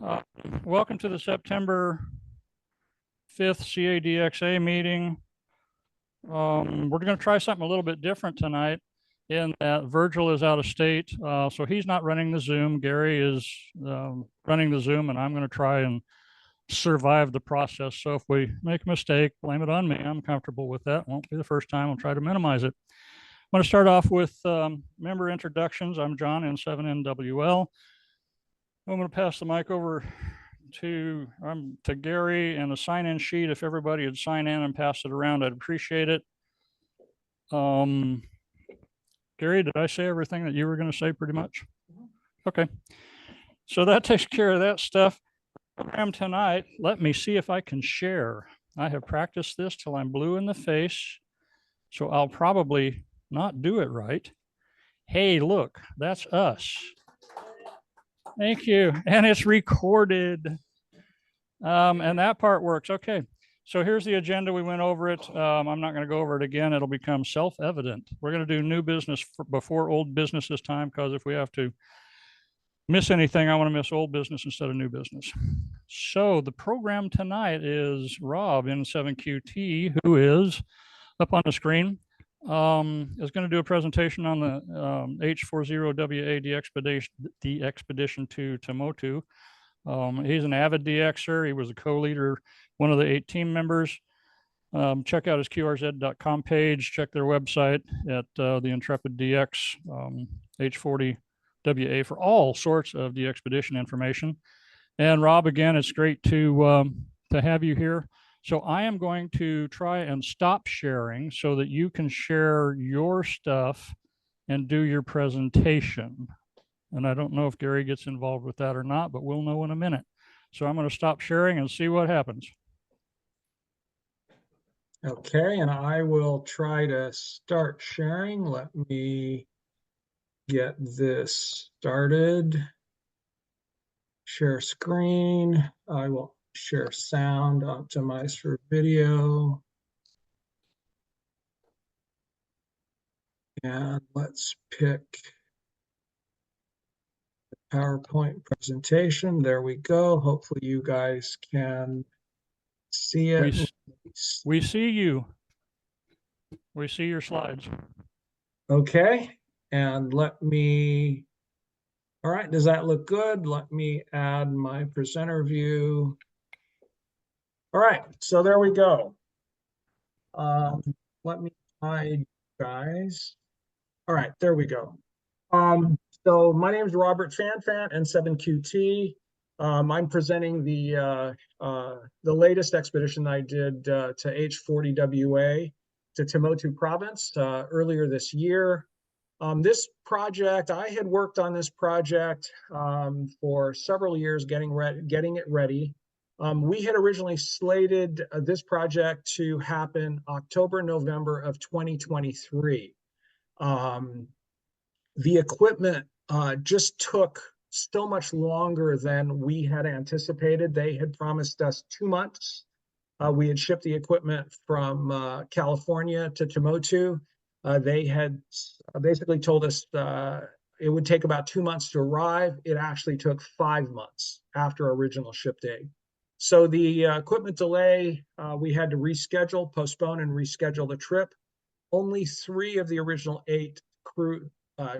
Uh, Welcome to the September 5th CADXA meeting. We're going to try something a little bit different tonight in that Virgil is out of state, so he's not running the Zoom. Gary is running the Zoom, and I'm going to try and survive the process. So if we make a mistake, blame it on me. I'm comfortable with that. Won't be the first time. I'll try to minimize it. I'm going to start off with member introductions. I'm John, N7NWL. I'm going to pass the mic over to Gary and the sign-in sheet. If everybody would sign in and pass it around, I'd appreciate it. Gary, did I say everything that you were going to say pretty much? Okay. So that takes care of that stuff. Program tonight, let me see if I can share. I have practiced this till I'm blue in the face, so I'll probably not do it right. Hey, look, that's us. Thank you. And it's recorded. And that part works. Okay. So here's the agenda. We went over it. I'm not going to go over it again. It'll become self-evident. We're going to do new business before old business this time, because if we have to miss anything, I want to miss old business instead of new business. So the program tonight is Rob, N7QT, who is up on the screen, is going to do a presentation on the H40WA Temotu to Temotu. He's an avid DXer. He was a co-leader, one of the 8 team members. Check out his qrz.com page. Check their website at the Intrepid DX H40WA for all sorts of DXpedition information. And Rob, again, it's great to have you here. So I am going to try and stop sharing so that you can share your stuff and do your presentation. And I don't know if Gary gets involved with that or not, but we'll know in a minute. So I'm going to stop sharing and see what happens. Okay, and I will try to start sharing. Let me get this started. Share screen. I will share sound, optimize for video. And let's pick the PowerPoint presentation. There we go. Hopefully you guys can see it. We see you. We see your slides. Okay, and let me, all right, does that look good? Let me add my presenter view. All right, so there we go. Let me hide guys. All right, there we go. So my name is Robert Fanfan, N7QT. I'm presenting the latest expedition I did to H40WA to Temotu province earlier this year. This project, I had worked on this project for several years, getting it ready. We had originally slated this project to happen October, November of 2023. The equipment just took so much longer than we had anticipated. They had promised us 2 months. We had shipped the equipment from California to Temotu. They had basically told us it would take about 2 months to arrive. It actually took 5 months after original ship date. So the equipment delay, we had to reschedule, postpone and reschedule the trip. Only 3 of the original 8 crew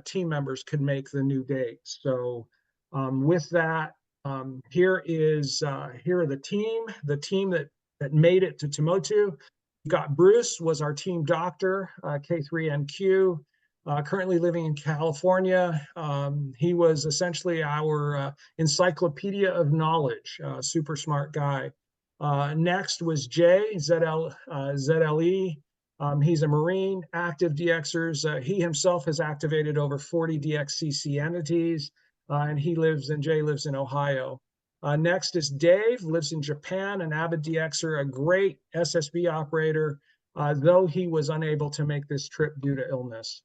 team members could make the new date. So with that, here are the team that made it to Temotu. We've got Bruce, was our team doctor, K3NQ, currently living in California. He was essentially our encyclopedia of knowledge, super smart guy. Next was Jay, ZLE. He's a Marine, active DXers. He himself has activated over 40 DXCC entities, and Jay lives in Ohio. Next is Dave, lives in Japan, an avid DXer, a great SSB operator, though he was unable to make this trip due to illness.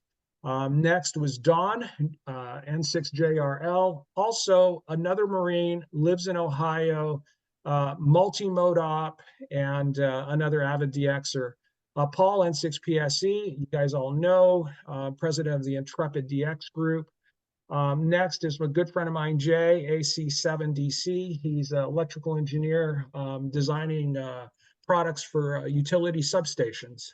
Next was Don, N6JRL, also another Marine, lives in Ohio, multi-mode op, and another avid DXer. Paul, N6PSE, you guys all know, president of the Intrepid DX group. Next is a good friend of mine, Jay, AC7DC. He's an electrical engineer designing products for utility substations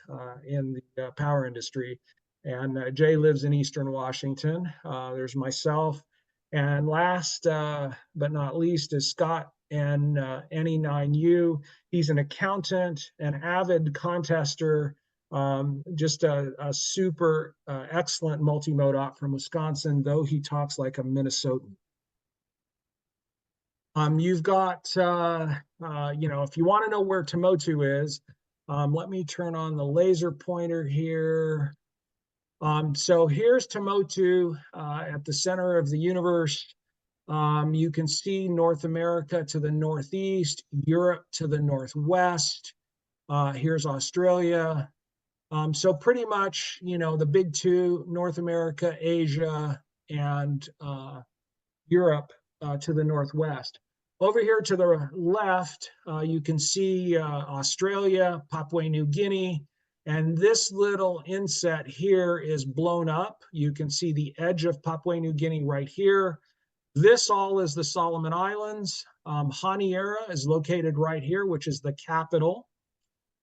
in the power industry. And Jay lives in Eastern Washington. There's myself. And last but not least is Scott and NE9U. He's an accountant, an avid contester, just a super excellent multi-mode op from Wisconsin, though he talks like a Minnesotan. You've got, if you want to know where Temotu is, let me turn on the laser pointer here. So here's Temotu at the center of the universe. You can see North America to the northeast, Europe to the northwest. Here's Australia. So pretty much, the big two, North America, Asia, and Europe to the northwest. Over here to the left, you can see Australia, Papua New Guinea, and this little inset here is blown up. You can see the edge of Papua New Guinea right here. This all is the Solomon Islands. Honiara is located right here, which is the capital.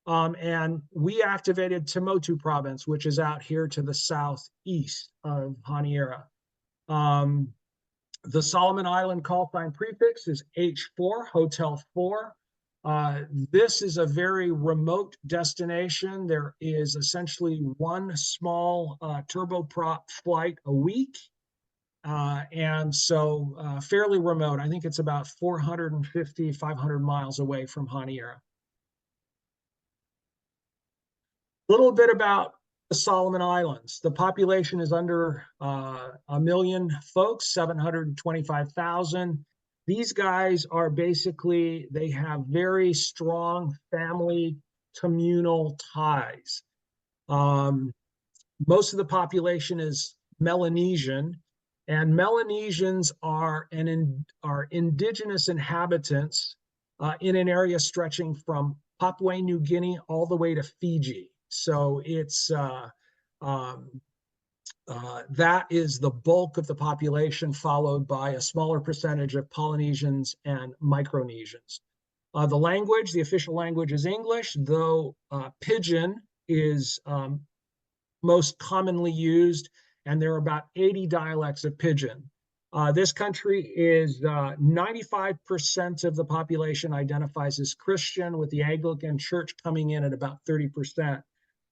And we activated Temotu province, which is out here to the southeast of Honiara. The Solomon Island call sign prefix is H4, Hotel 4. This is a very remote destination. There is essentially one small turboprop flight a week. And so fairly remote. I think it's about 450, 500 miles away from Honiara. A little bit about the Solomon Islands. The population is under 1 million folks, 725,000. These guys are basically, they have very strong family communal ties. Most of the population is Melanesian, and Melanesians are indigenous inhabitants in an area stretching from Papua New Guinea all the way to Fiji. So it's that is the bulk of the population, followed by a smaller percentage of Polynesians and Micronesians. The language, the official language is English, though Pidgin is most commonly used, and there are about 80 dialects of Pidgin. This country is 95% of the population identifies as Christian, with the Anglican Church coming in at about 30%.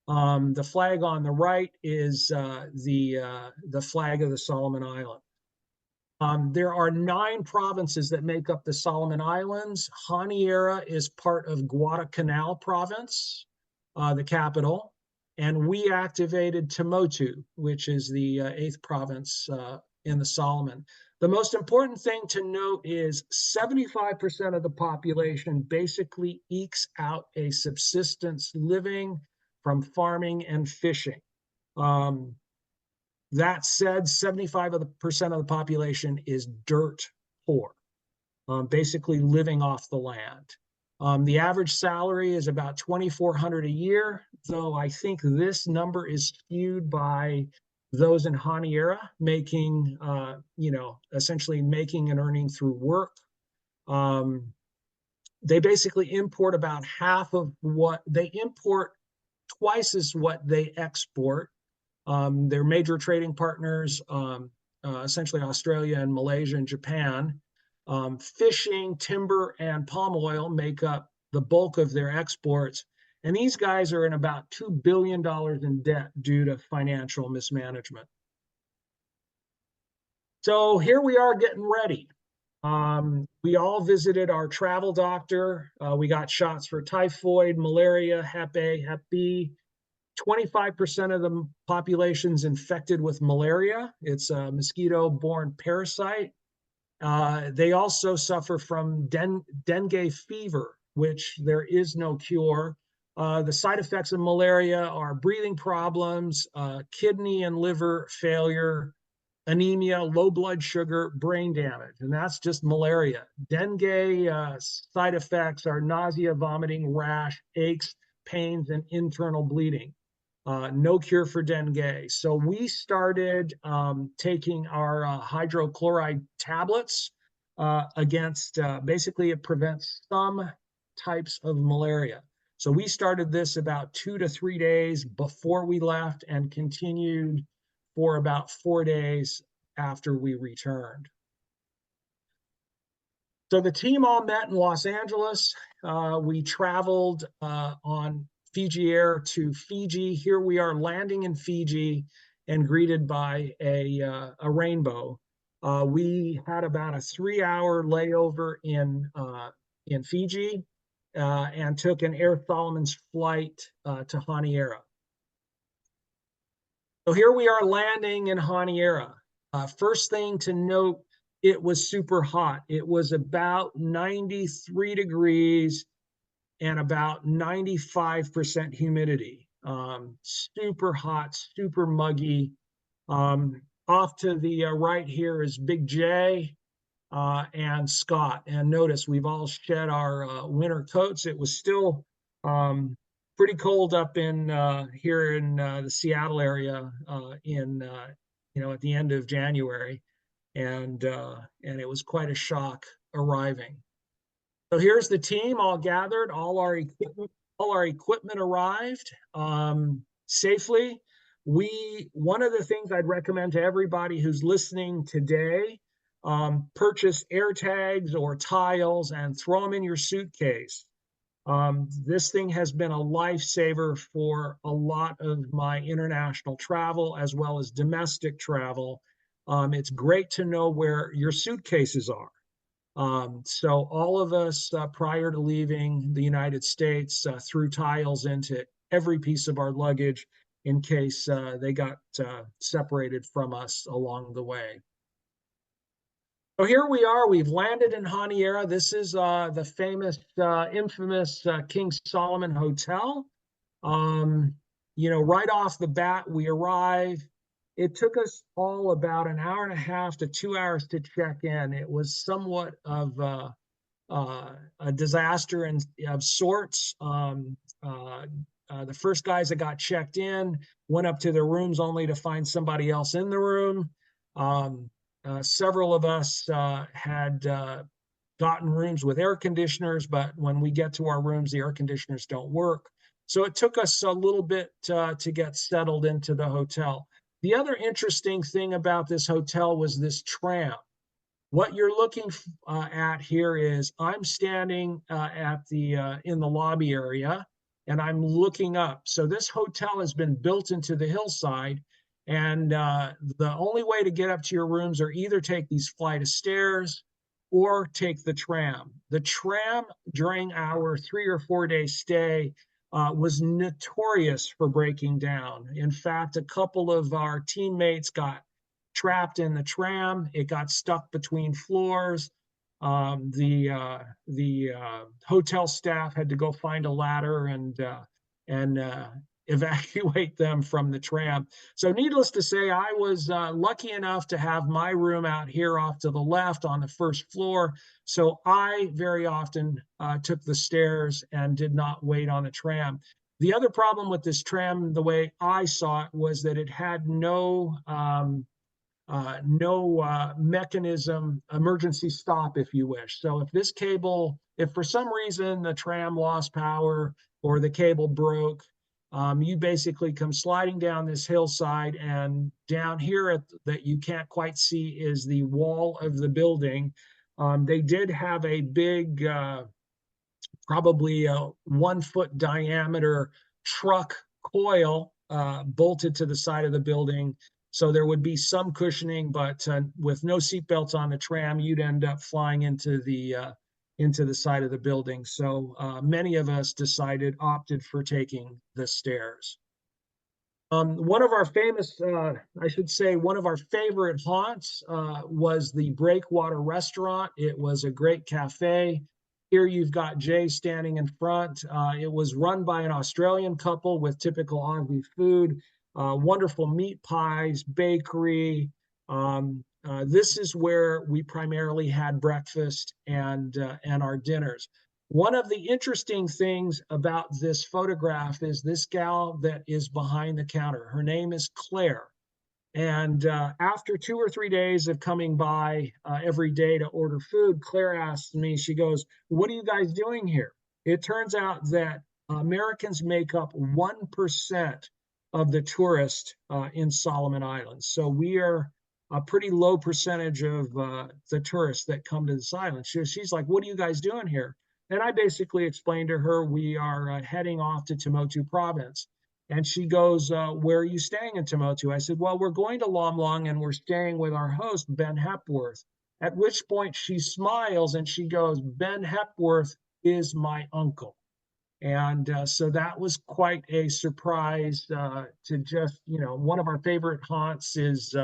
The flag on the right is the flag of the Solomon Islands. There are 9 provinces that make up the Solomon Islands. Honiara is part of Guadalcanal province, the capital, and we activated Temotu, which is the 8th province in the Solomon. The most important thing to note is 75% of the population basically ekes out a subsistence living from farming and fishing. That said, 75% of the population is dirt poor, basically living off the land. The average salary is about $2,400 a year, though I think this number is skewed by those in Honiara making, essentially making and earning through work. They basically import about half of what they import, twice as what they export. Their major trading partners, essentially Australia and Malaysia and Japan. Fishing, timber, and palm oil make up the bulk of their exports. And these guys are in about $2 billion in debt due to financial mismanagement. So here we are getting ready. We all visited our travel doctor. We got shots for typhoid, malaria, Hep A, Hep B. 25% of the population's infected with malaria. It's a mosquito-borne parasite. They also suffer from dengue fever, which there is no cure. The side effects of malaria are breathing problems, kidney and liver failure, anemia, low blood sugar, brain damage, and that's just malaria. Dengue side effects are nausea, vomiting, rash, aches, pains, and internal bleeding. no cure for dengue. So we started taking our hydrochloride tablets against, basically it prevents some types of malaria. So we started this about 2 to 3 days before we left and continued for about 4 days after we returned. So the team all met in Los Angeles. We traveled on Fiji Air to Fiji. Here we are landing in Fiji and greeted by a rainbow. We had about a 3-hour layover in Fiji and took an Air Solomon's flight to Honiara. So here we are landing in Honiara. First thing to note, it was super hot. It was about 93 degrees and about 95% humidity. Super hot, super muggy. Off to the right here is Big J and Scott. And notice we've all shed our winter coats. It was still pretty cold up in here in the Seattle area at the end of January. And it was quite a shock arriving. So here's the team all gathered. All our equipment arrived safely. One of the things I'd recommend to everybody who's listening today, purchase air tags or tiles and throw them in your suitcase. This thing has been a lifesaver for a lot of my international travel as well as domestic travel. It's great to know where your suitcases are. So all of us prior to leaving the United States threw tiles into every piece of our luggage in case they got separated from us along the way. So here we are, we've landed in Honiara. This is the famous, infamous King Solomon Hotel. Right off the bat, we arrive. It took us all about an hour and a half to 2 hours to check in. It was somewhat of a disaster of sorts. The first guys that got checked in went up to their rooms only to find somebody else in the room. Several of us had gotten rooms with air conditioners, but when we get to our rooms, the air conditioners don't work. So it took us a little bit to get settled into the hotel. The other interesting thing about this hotel was this tram. What you're looking at here is I'm standing in the lobby area and I'm looking up. So this hotel has been built into the hillside, and the only way to get up to your rooms are either take these flight of stairs or take the tram. The tram during our 3 or 4 day stay was notorious for breaking down. In fact, a couple of our teammates got trapped in the tram. It got stuck between floors. The hotel staff had to go find a ladder and evacuate them from the tram. So needless to say, I was lucky enough to have my room out here off to the left on the first floor. So I very often took the stairs and did not wait on the tram. The other problem with this tram, the way I saw it, was that it had no mechanism, emergency stop, if you wish. So if for some reason the tram lost power or the cable broke, you basically come sliding down this hillside, and down here that you can't quite see is the wall of the building. They did have a big, probably a 1 foot diameter truck coil bolted to the side of the building. So there would be some cushioning, but with no seatbelts on the tram, you'd end up flying into the side of the building. So many of us opted for taking the stairs. One of our famous, one of our favorite haunts was the Breakwater Restaurant. It was a great cafe. Here you've got Jay standing in front. It was run by an Australian couple with typical Aussie food, wonderful meat pies, bakery. This is where we primarily had breakfast and our dinners. One of the interesting things about this photograph is this gal that is behind the counter. Her name is Claire. And after 2 or 3 days of coming by every day to order food, Claire asked me, she goes, "What are you guys doing here?" It turns out that Americans make up 1% of the tourists in Solomon Islands. So we are a pretty low percentage of the tourists that come to this island. She's like, "What are you guys doing here?" And I basically explained to her, we are heading off to Temotu province. And she goes, "Where are you staying in Temotu?" I said, "Well, we're going to Lomlong and we're staying with our host, Ben Hepworth." At which point she smiles and she goes, "Ben Hepworth is my uncle." And so that was quite a surprise to just, one of our favorite haunts is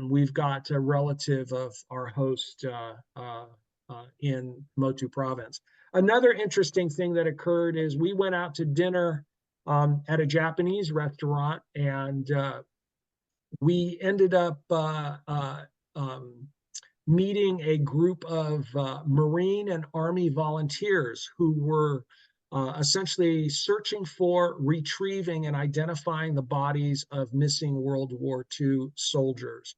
we've got a relative of our host in Motu province. Another interesting thing that occurred is we went out to dinner at a Japanese restaurant, and we ended up meeting a group of Marine and Army volunteers who were essentially searching for, retrieving, and identifying the bodies of missing World War II soldiers.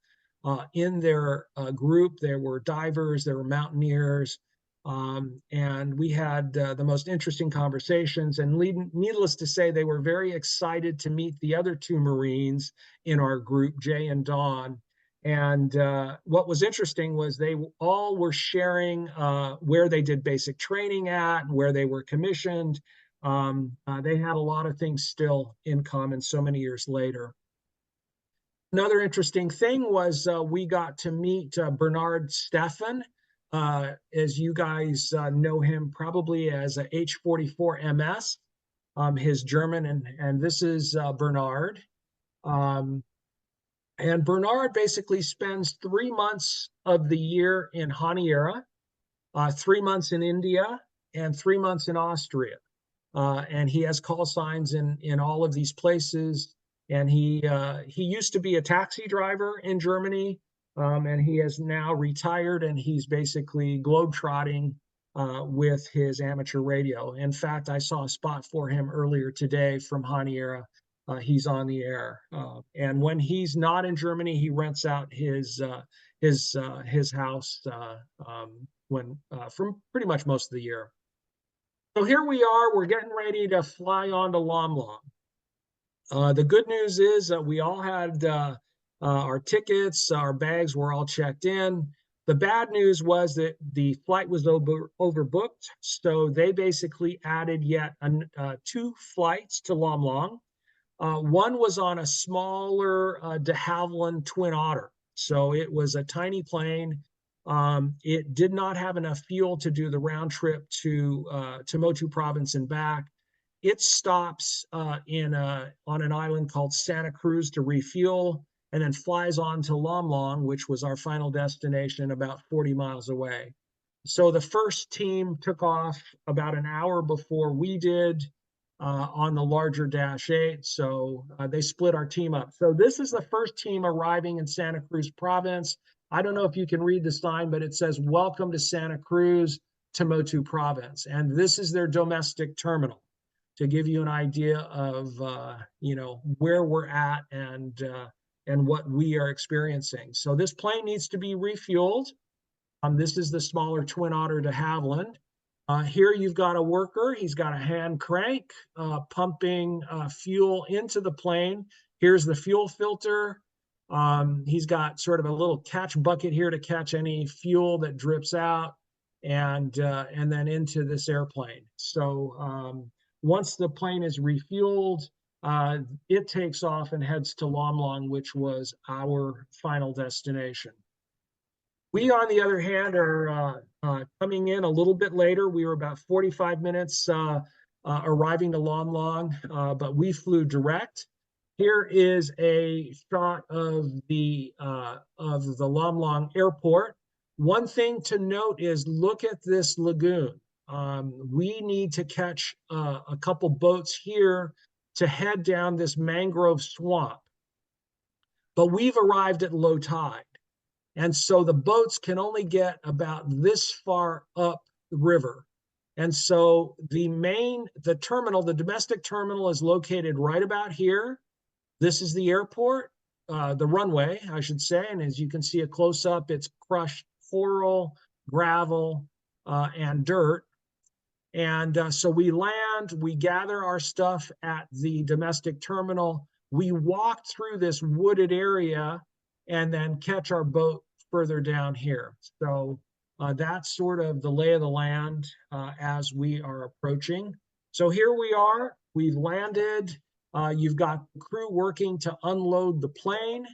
In their group, there were divers, there were mountaineers, and we had the most interesting conversations. And needless to say, they were very excited to meet the other 2 Marines in our group, Jay and Don. And what was interesting was they all were sharing where they did basic training at, where they were commissioned. They had a lot of things still in common so many years later. Another interesting thing was we got to meet Bernard Steffen. As you guys know him probably as a H40WA, his German, and this is Bernard. And Bernard basically spends 3 months of the year in Honiara, 3 months in India, and 3 months in Austria. And he has call signs in all of these places. And he used to be a taxi driver in Germany, and he has now retired, and he's basically globetrotting with his amateur radio. In fact, I saw a spot for him earlier today from Honiara. He's on the air, and when he's not in Germany, he rents out his house from pretty much most of the year. So here we are. We're getting ready to fly on to Lomlong. The good news is that we all had our tickets, our bags were all checked in. The bad news was that the flight was overbooked, so they basically added yet 2 flights to Lomlong. One was on a smaller de Havilland Twin Otter, so it was a tiny plane. It did not have enough fuel to do the round trip to Temotu province and back. It stops on an island called Santa Cruz to refuel, and then flies on to Lomlong, which was our final destination about 40 miles away. So the first team took off about an hour before we did on the larger Dash 8. So they split our team up. So this is the first team arriving in Santa Cruz province. I don't know if you can read the sign, but it says, "Welcome to Santa Cruz, Temotu province." And this is their domestic terminal, to give you an idea of where we're at and what we are experiencing. So this plane needs to be refueled. This is the smaller Twin Otter de Havilland. Here you've got a worker. He's got a hand crank pumping fuel into the plane. Here's the fuel filter. He's got sort of a little catch bucket here to catch any fuel that drips out, and then into this airplane. So once the plane is refueled, it takes off and heads to Lomlong, which was our final destination. We, on the other hand, are coming in a little bit later. We were about 45 minutes arriving to Lomlong, but we flew direct. Here is a shot of the Lomlong airport. One thing to note is, look at this lagoon. We need to catch a couple boats here to head down this mangrove swamp. But we've arrived at low tide. And so the boats can only get about this far up the river. And so the terminal, the domestic terminal is located right about here. This is the airport, the runway, I should say. And as you can see a close up, it's crushed coral, gravel, and dirt. And so we land, we gather our stuff at the domestic terminal. We walk through this wooded area and then catch our boat further down here. So that's sort of the lay of the land as we are approaching. So here we are, we've landed. You've got the crew working to unload the plane.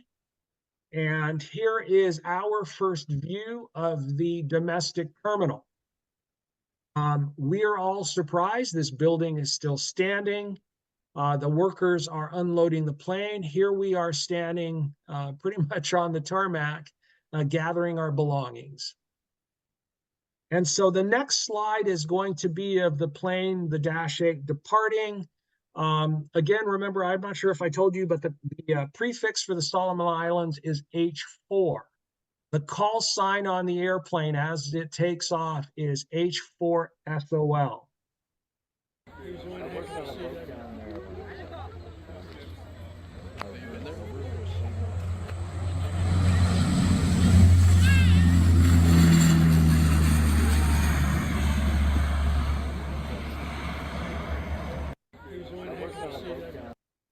And here is our first view of the domestic terminal. We are all surprised this building is still standing. The workers are unloading the plane. Here we are standing pretty much on the tarmac, gathering our belongings. And so the next slide is going to be of the plane, the Dash 8 departing. Again, remember, I'm not sure if I told you, but the prefix for the Solomon Islands is H4. The call sign on the airplane as it takes off is H4SOL.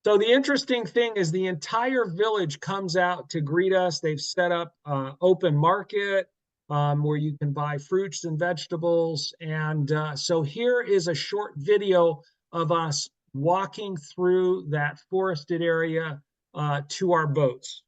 So the interesting thing is the entire village comes out to greet us. They've set up open market where you can buy fruits and vegetables. And so here is a short video of us walking through that forested area to our boats.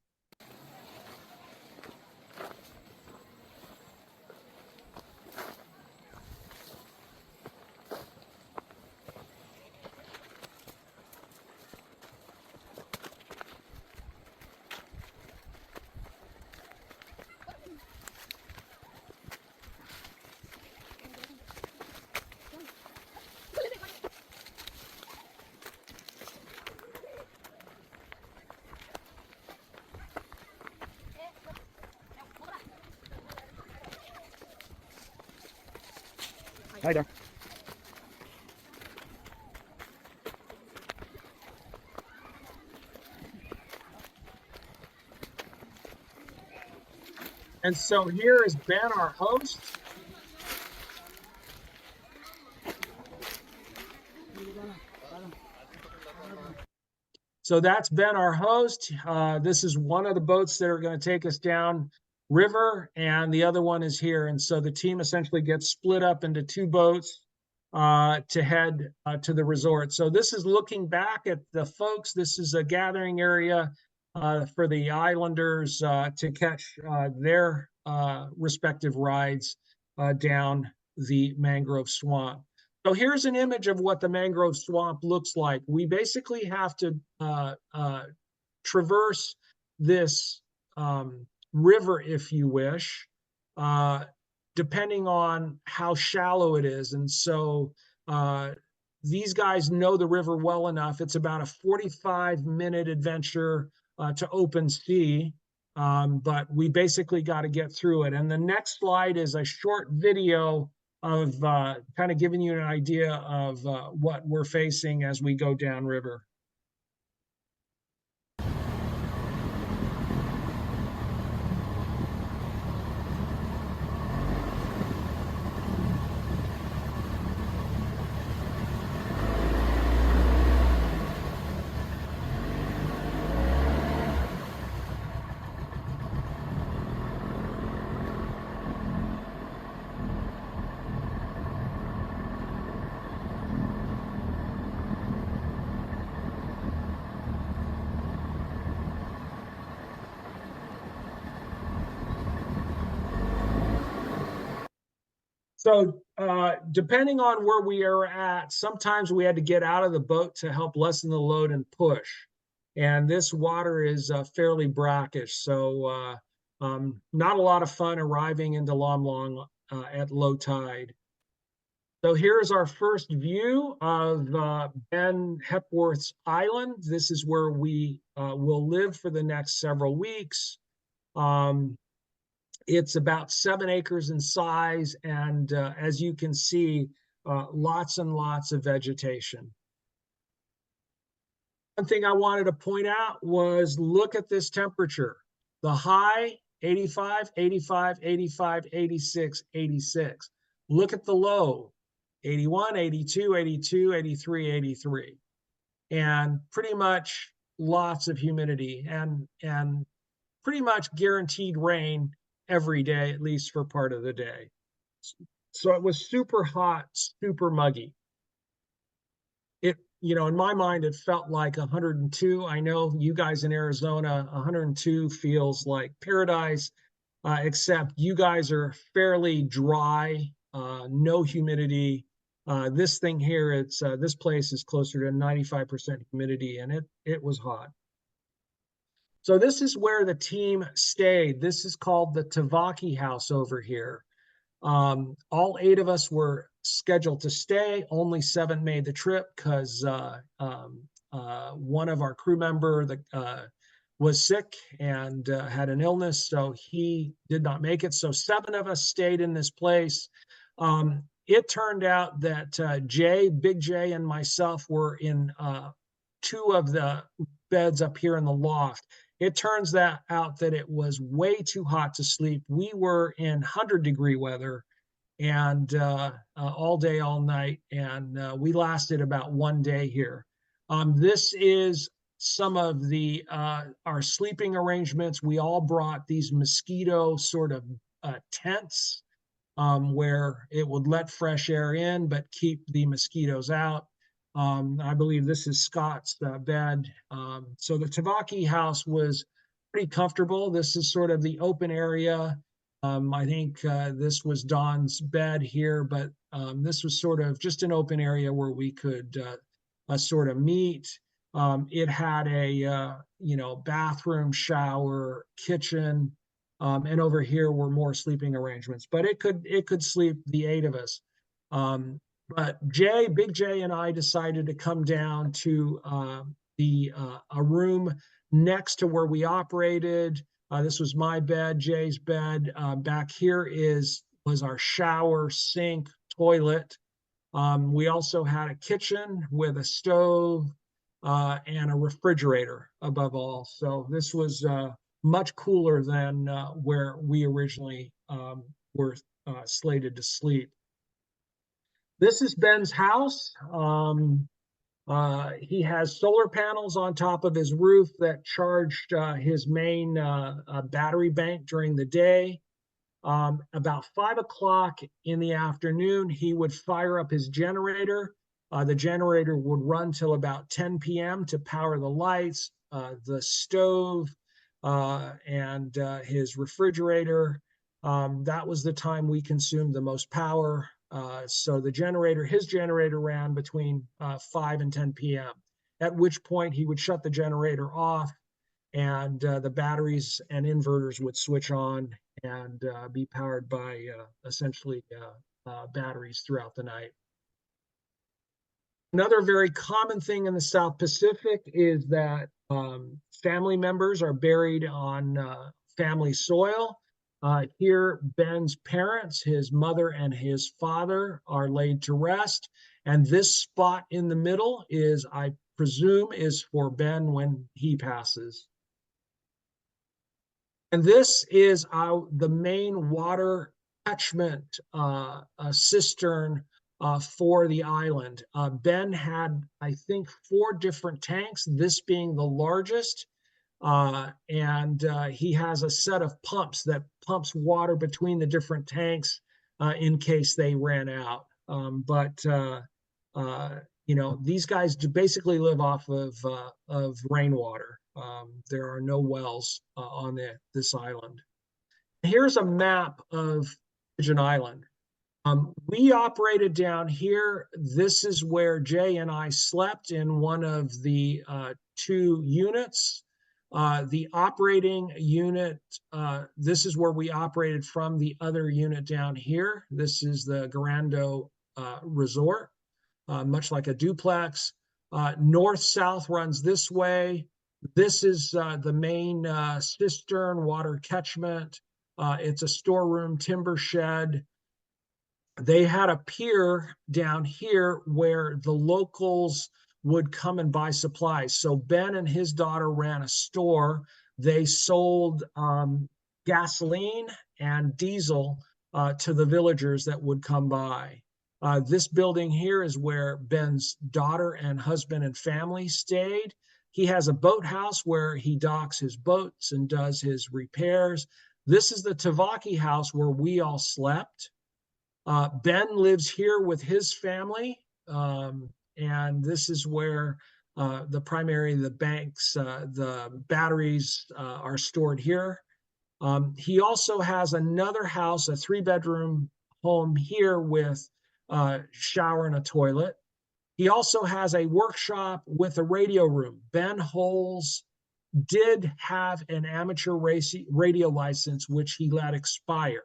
Hi there. And so here is Ben, our host. So that's Ben, our host. This is one of the boats that are going to take us down river, and the other one is here. And so the team essentially gets split up into two boats to head to the resort. So this is looking back at the folks. This is a gathering area for the islanders to catch their respective rides down the mangrove swamp. So here's an image of what the mangrove swamp looks like. We basically have to traverse this river, if you wish, depending on how shallow it is. And so these guys know the river well enough. It's about a 45-minute adventure to open sea, but we basically got to get through it. And the next slide is a short video of kind of giving you an idea of what we're facing as we go downriver. So depending on where we are at, sometimes we had to get out of the boat to help lessen the load and push. And this water is fairly brackish, so not a lot of fun arriving into Lom Long at low tide. So here's our first view of Ben Hepworth's Island. This is where we will live for the next several weeks. It's about 7 acres in size, and as you can see, lots and lots of vegetation. One thing I wanted to point out was look at this temperature. The high 85, 85, 85, 86, 86. Look at the low 81, 82, 82, 83, 83. And pretty much lots of humidity and pretty much guaranteed rain every day, at least for part of the day. So it was super hot, super muggy. It, you know, in my mind, it felt like 102. I know you guys in Arizona, 102 feels like paradise, except you guys are fairly dry, no humidity. This thing here, it's this place is closer to 95% humidity, and it was hot. So this is where the team stayed. This is called the Tavaki House over here. All 8 of us were scheduled to stay. Only 7 made the trip because one of our crew member was sick and had an illness, so he did not make it. So 7 of us stayed in this place. It turned out that Big J, and myself were in 2 of the beds up here in the loft. It turns out that it was way too hot to sleep. We were in 100-degree weather and all day, all night, and we lasted about 1 day here. This is some of the our sleeping arrangements. We all brought these mosquito sort of tents where it would let fresh air in but keep the mosquitoes out. I believe this is Scott's bed. So the Tavaki house was pretty comfortable. This is sort of the open area. I think this was Don's bed here, but this was sort of just an open area where we could sort of meet. It had a bathroom, shower, kitchen, and over here were more sleeping arrangements. But it could sleep the 8 of us. But Big J, and I decided to come down to a room next to where we operated. This was my bed, Jay's bed. Back here was our shower, sink, toilet. We also had a kitchen with a stove and a refrigerator above all. So this was much cooler than where we originally were slated to sleep. This is Ben's house. He has solar panels on top of his roof that charged his main battery bank during the day. About 5 o'clock in the afternoon, he would fire up his generator. The generator would run till about 10 p.m. to power the lights, the stove, and his refrigerator. That was the time we consumed the most power. So his generator ran between 5 and 10 p.m., at which point he would shut the generator off and the batteries and inverters would switch on and be powered by essentially batteries throughout the night. Another very common thing in the South Pacific is that family members are buried on family soil. Here, Ben's parents, his mother and his father, are laid to rest. And this spot in the middle is, I presume, is for Ben when he passes. And this is the main water catchment cistern for the island. Ben had, I think, 4 different tanks, this being the largest. And he has a set of pumps that pumps water between the different tanks in case they ran out. These guys basically live off of rainwater. There are no wells on this island. Here's a map of Pigeon Island. We operated down here. This is where Jay and I slept in one of the 2 units. The operating unit, this is where we operated from the other unit down here. This is the Garando Resort, much like a duplex. North-south runs this way. This is the main cistern water catchment. It's a storeroom timber shed. they had a pier down here where the locals would come and buy supplies. So Ben and his daughter ran a store. They sold gasoline and diesel to the villagers that would come by. This building here is where Ben's daughter and husband and family stayed. He has a boathouse where he docks his boats and does his repairs. This is the Tavaki house where we all slept. Ben lives here with his family, and this is where the banks, the batteries are stored here. He also has another house, a 3-bedroom home here with a shower and a toilet. He also has a workshop with a radio room. Ben Holes did have an amateur radio license, which he let expire.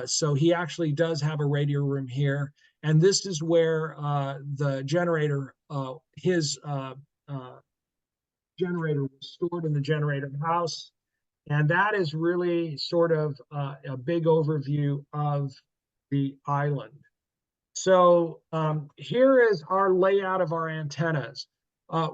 So he actually does have a radio room here. And this is where the generator, his generator was stored in the generator house. And that is really sort of a big overview of the island. So here is our layout of our antennas.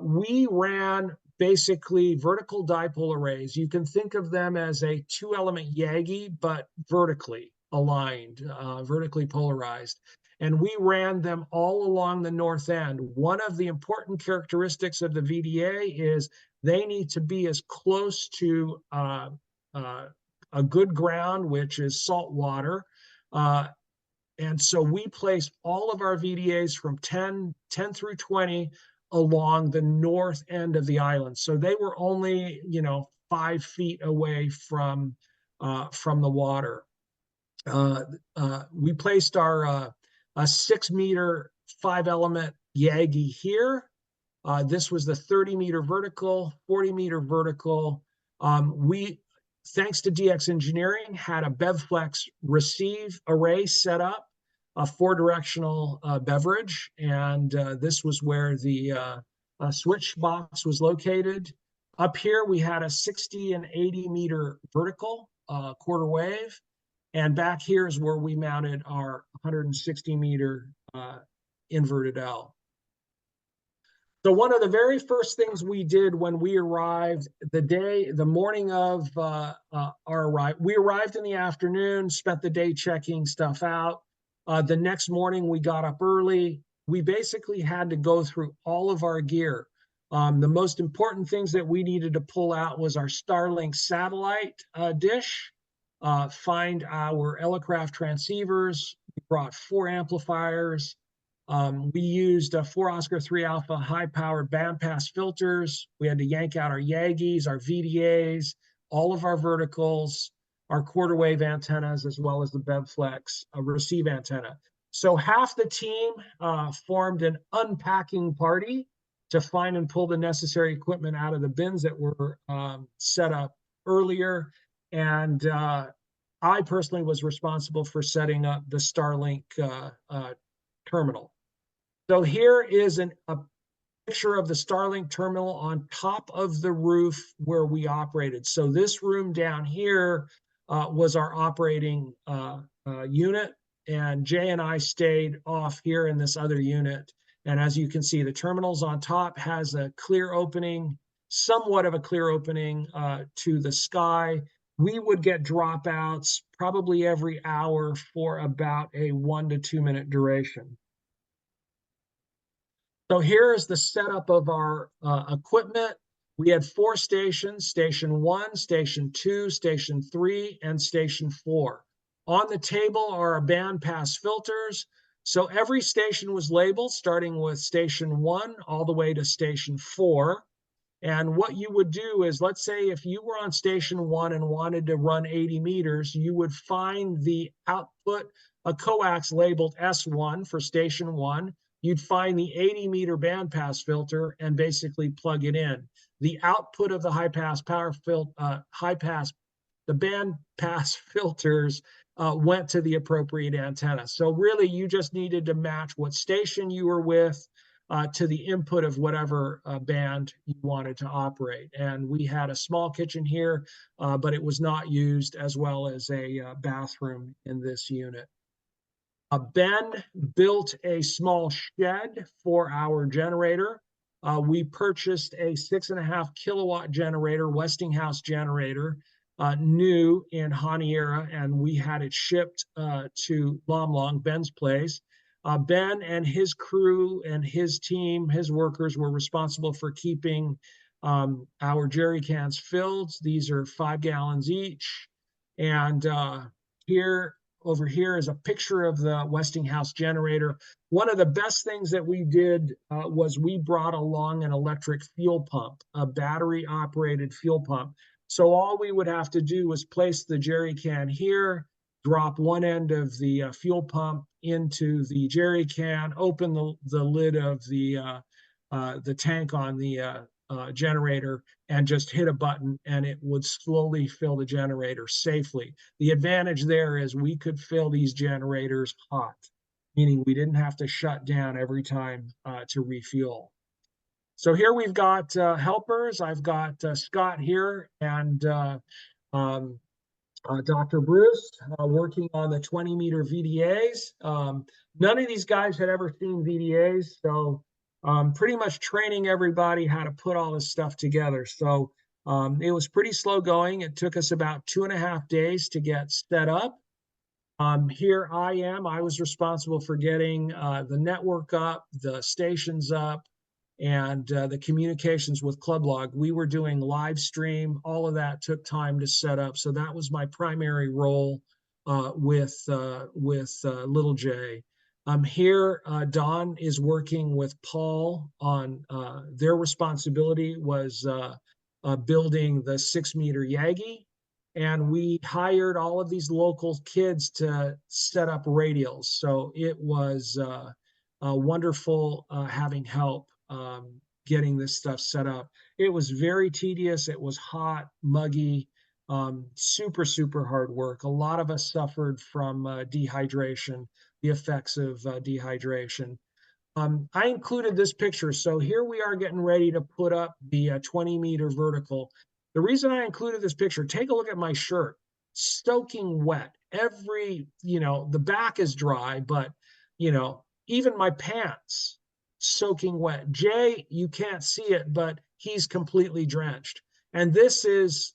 We ran basically vertical dipole arrays. You can think of them as a 2-element Yagi, but vertically aligned, vertically polarized. And we ran them all along the north end. One of the important characteristics of the VDA is they need to be as close to a good ground, which is salt water. And so we placed all of our VDAs from 10 through 20 along the north end of the island. So they were only, 5 feet away from the water. We placed our a 6-meter 5-element Yagi here. This was the 30-meter vertical, 40-meter vertical. We, thanks to DX Engineering, had a BevFlex receive array set up, a 4-directional beverage, and this was where the switch box was located. Up here, we had a 60 and 80-meter vertical quarter wave, and back here is where we mounted our 160-meter inverted L. So one of the very first things we did when we arrived, the morning of our arrival, we arrived in the afternoon, spent the day checking stuff out. The next morning we got up early. We basically had to go through all of our gear. The most important things that we needed to pull out was our Starlink satellite dish, find our Elecraft transceivers. We brought 4 amplifiers. We used 4 Oscar 3 Alpha high-powered bandpass filters. We had to yank out our Yagis, our VDAs, all of our verticals, our quarter wave antennas, as well as the BevFlex receive antenna. So half the team formed an unpacking party to find and pull the necessary equipment out of the bins that were set up earlier. And I personally was responsible for setting up the Starlink terminal. So here is a picture of the Starlink terminal on top of the roof where we operated. So this room down here was our operating unit, and Jay and I stayed off here in this other unit. And as you can see, the terminals on top has a clear opening, somewhat of a clear opening to the sky. We would get dropouts probably every hour for about a 1 to 2 minute duration. So here is the setup of our equipment. We had 4 stations, station 1, station 2, station 3, and station 4. On the table are our bandpass filters. So every station was labeled, starting with station 1 all the way to station 4. And what you would do is, let's say if you were on station 1 and wanted to run 80 meters, you would find the output, a coax labeled S1 for station 1. You'd find the 80-meter bandpass filter and basically plug it in. The output of the the bandpass filters went to the appropriate antenna. So really, you just needed to match what station you were with to the input of whatever band you wanted to operate. And we had a small kitchen here, but it was not used, as well as a bathroom in this unit. Ben built a small shed for our generator. We purchased a 6.5 kilowatt generator, Westinghouse generator, new in Honiara, and we had it shipped to Lomlong, Ben's place. Ben and his crew and his team, his workers, were responsible for keeping our jerry cans filled. These are 5 gallons each. And over here is a picture of the Westinghouse generator. One of the best things that we did was we brought along an electric fuel pump, a battery operated fuel pump. So all we would have to do was place the jerry can here, drop one end of the fuel pump into the jerry can, open the lid of the tank on the generator, and just hit a button, and it would slowly fill the generator safely. The advantage there is we could fill these generators hot, meaning we didn't have to shut down every time to refuel. So here we've got helpers. I've got Scott here and Dr. Bruce working on the 20-meter VDAs. None of these guys had ever seen VDAs, so pretty much training everybody how to put all this stuff together. So it was pretty slow going. It took us about 2.5 days to get set up. Here I was responsible for getting the network up, the stations up, and the communications with ClubLog. We were doing live stream. All of that took time to set up. So that was my primary role with Little J. Here, Don is working with Paul on their responsibility was building the 6-meter Yagi. And we hired all of these local kids to set up radials. So it was wonderful having help getting this stuff set up. It was very tedious. It was hot, muggy, super, super hard work. A lot of us suffered from dehydration, the effects of dehydration. I included this picture. So here we are getting ready to put up the 20-meter vertical. The reason I included this picture, take a look at my shirt, soaking wet. The back is dry, but, even my pants, soaking wet. Jay, you can't see it, but he's completely drenched. And this is,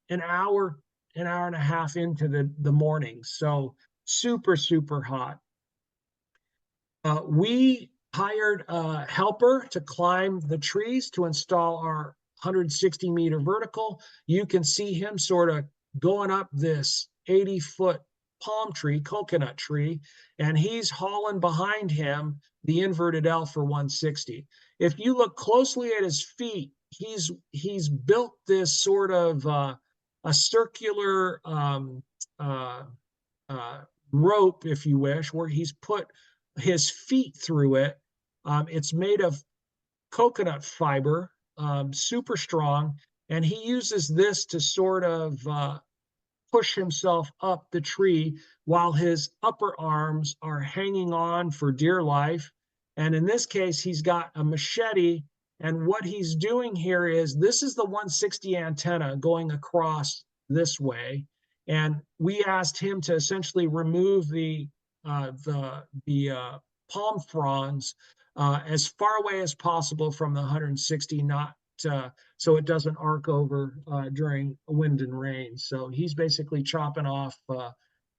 an hour and a half into the morning. So super, super hot. We hired a helper to climb the trees to install our 160-meter vertical. You can see him sort of going up this 80-foot palm tree, coconut tree, and he's hauling behind him the inverted L for 160. If you look closely at his feet, he's built this sort of a circular rope, if you wish, where he's put his feet through it. It's made of coconut fiber, super strong, and he uses this to sort of push himself up the tree while his upper arms are hanging on for dear life. And in this case, he's got a machete. And what he's doing here is, this is the 160 antenna going across this way. And we asked him to essentially remove the palm fronds as far away as possible from the 160, not so it doesn't arc over during wind and rain. So he's basically chopping off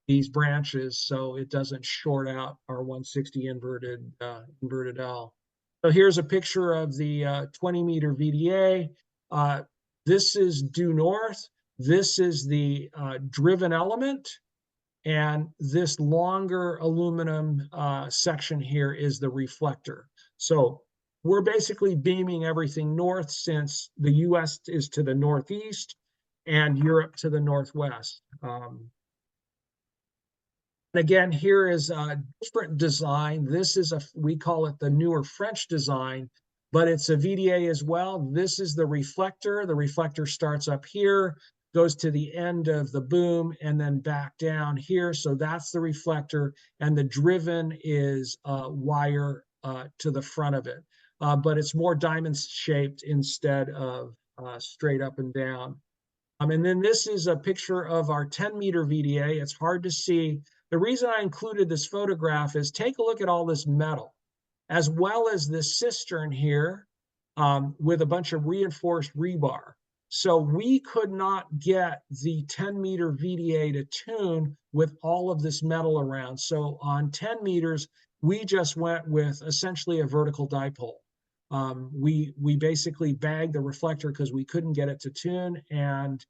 these branches so it doesn't short out our 160 inverted L. So here's a picture of the 20-meter VDA. This is due north. This is the driven element. And this longer aluminum section here is the reflector. So we're basically beaming everything north, since the US is to the northeast and Europe to the northwest. Again, here is a different design. This is we call it the newer French design, but it's a VDA as well. This is the reflector. The reflector starts up here, goes to the end of the boom, and then back down here. So that's the reflector, and the driven is wire to the front of it. But it's more diamond shaped instead of straight up and down. And then this is a picture of our 10-meter VDA. It's hard to see, The reason I included this photograph is take a look at all this metal, as well as this cistern here with a bunch of reinforced rebar. So we could not get the 10-meter VDA to tune with all of this metal around. So on 10 meters, we just went with essentially a vertical dipole. We basically bagged the reflector because we couldn't get it to tune, and